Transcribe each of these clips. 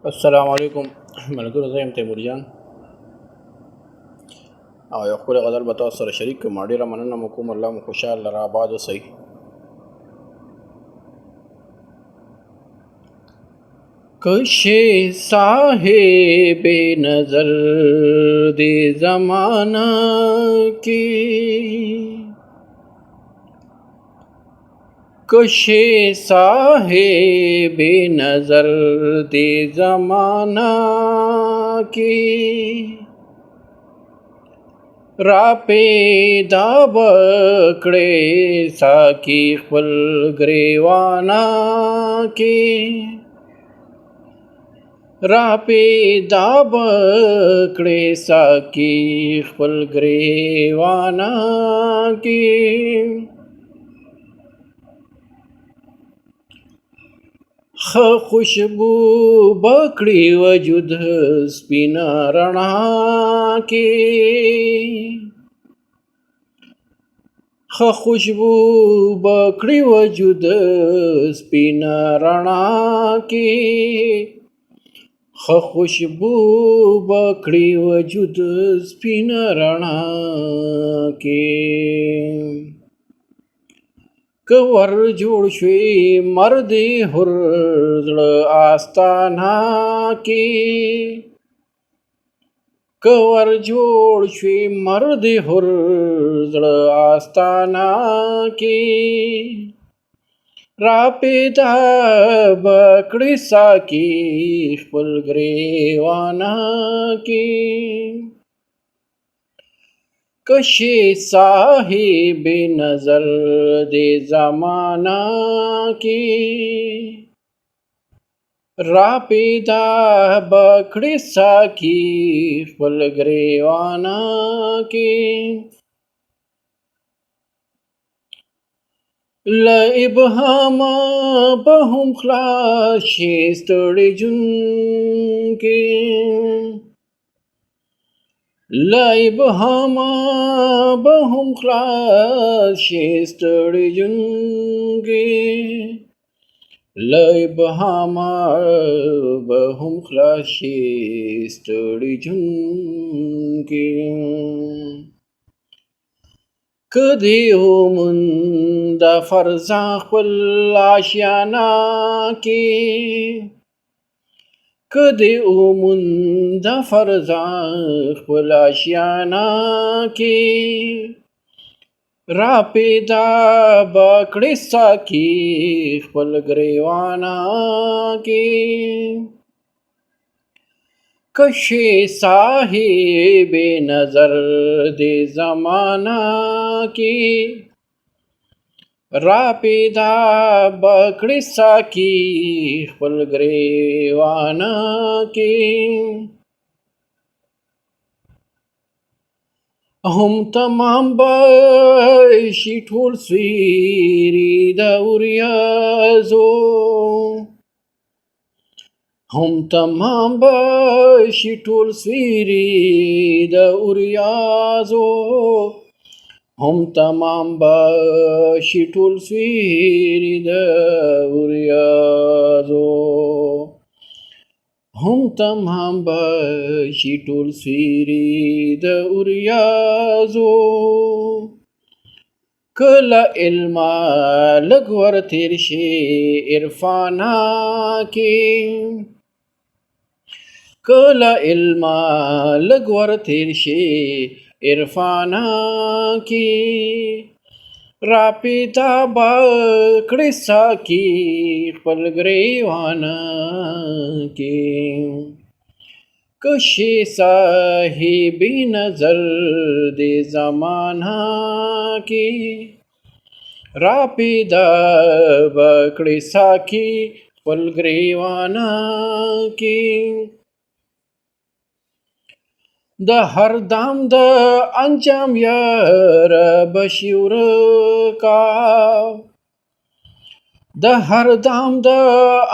السلام علیکم ملګرو، زه یم تیمور جان او یو ښکلی غزل به تاسو سره شریک کړم. ډېره مننه مو کوم. الله مو خوشحال لره آباد اوسئ. کشے صاحب نظر دے زمانہ کی، کشے صاحب نظر دے زمانہ کی، را پیدا بکړې ساقي خپل ګریوانا کې، را پیدا بکړې ساقي خپل ګریوانا کې، خوشبو بکړې وجود سپینا رڼا کې، خوشبو بکړې وجود سپینا رڼا کې، خوشبو بکړې وجود سپینا رڼا کې، که ور جوړ شوی مرد حر زړه آستانه کې، که ور جوړ شوی مرد حر زړه آستانه کې، را پیدا بکړې ساقي خپل ګریوانا کې، کشے صاحب نظر دے زمانہ کی، را پیدا بکړې ساقي خپل ګریوانا کې، له ابهامه به هم خلاص شي ستړی جون کې، له ابهامه به هم خلاص شي ستړی جون کې، له ابهامه به هم خلاص شي ستړی جون کې، که دې وموند فرزان خپل آشیانه کې، که دې وموند فرزان خپل آشیانه کې، را پیدا بکړې ساقي خپل ګریوانا کې، کشے صاحب نظر دے زمانہ کی، را پیدا بکړې ساقي خپل ګریوانا کې، هم تمام بشي ټول سویری د اوریازو، هم تمام بشي ټول سویری د اوریازو، هم تمام بشي ټول سویری د اوریازو، هم تمام بشي ټول سویری د اوریازو، کله علما لږ ور تیر شي عرفانا کې، کله علما لږ ور تیر شي عرفانا کې، را پیدا بکړې ساقي خپل ګریوانا کې، کشے صاحب نظر دے زمانہ کی، را پیدا بکړې ساقي خپل ګریوانا کې، د هر دام د انجام یار بشي ورکا، د هر دام د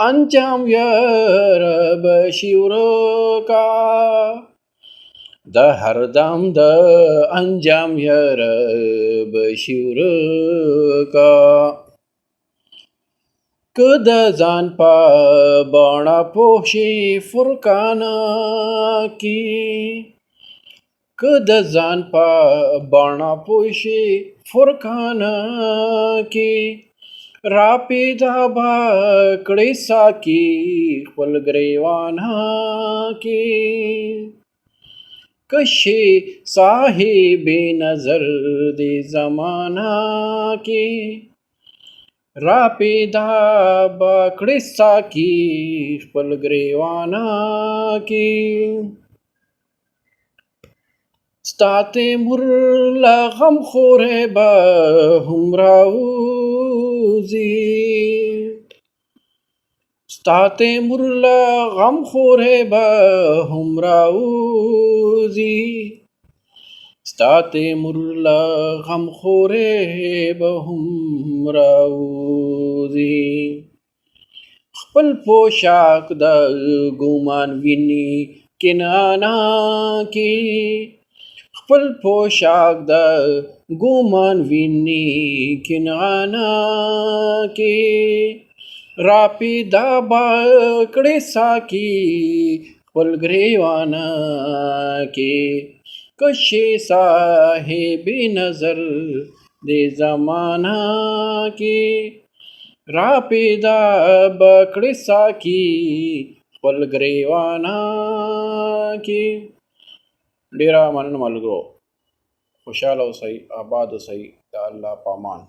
انجام یار بشي ورکا، د هر دام د انجام یار بشي ورکا، که د ځان په بڼه پوه شي فرقانه کې، که د ځان په بڼه پوه شي فرقانه کې، را پیدا به کړي ساقي خپل ګریوانه کې. کشي صاحب نظر دې زمانہ کې، را پیدا به کړي ساقي خپل ګریوانه کې. ستا تیمور له غم خوری به هم راوځي، ستا تیمور له غم خوری به هم راوځي، ستا تیمور له غم خوری به هم راوځي. خپل پوشاک د ګمان ویني کنعانه کې، خپل پوشاک د ګمان ویني کنعانه کې، را پیدا به کړي ساقي خپل ګریوانه کې. کشي صاحب نظر دې زمانہ کې، را پیدا به کړي ساقي خپل ګریوانه کې. ډیره مننه ملګرو، خوشحاله اوسئ، آباد اوسئ، د الله په امان.